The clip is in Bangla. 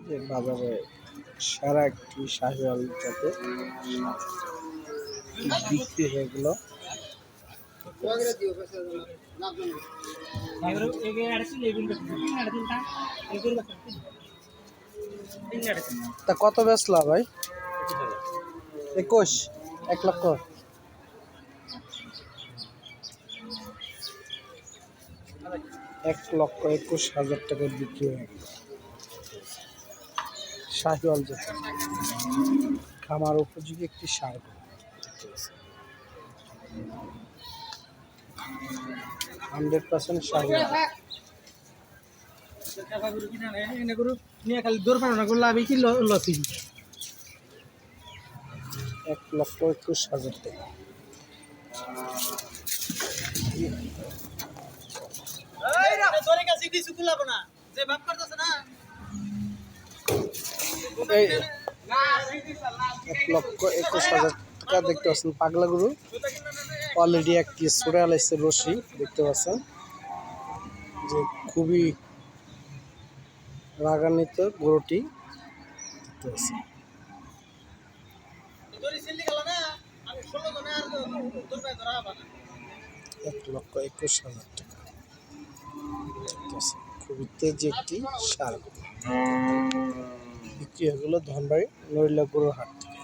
যে বাজারে সারা একটি শাহিওয়াল জাতের বিক্রি হয়ে গেল। তা কত বেচলা ভাই? 21, 1 লক্ষ। $1,21,000 বিক্রি হয়ে গেল শাহিওয়াল জাতের খামার উপযোগী একটি ষাঁড় গরু। 100% শাহিওয়াল। $1,21,000। এই 1,21,000 দেখতে পাচ্ছেন পাগলা গরু। অলরেডি একটি ছুড়ে আলাইছে রশি, দেখতে পাচ্ছেন যে খুবই রাগান্বিত গরুটি দেখতে পাচ্ছেন। 1,21,000 খুবই তেজি একটি ষাঁড় বিক্রি হয়ে গেল ধনবাড়ি নড়িলা গরুর হাট থেকে।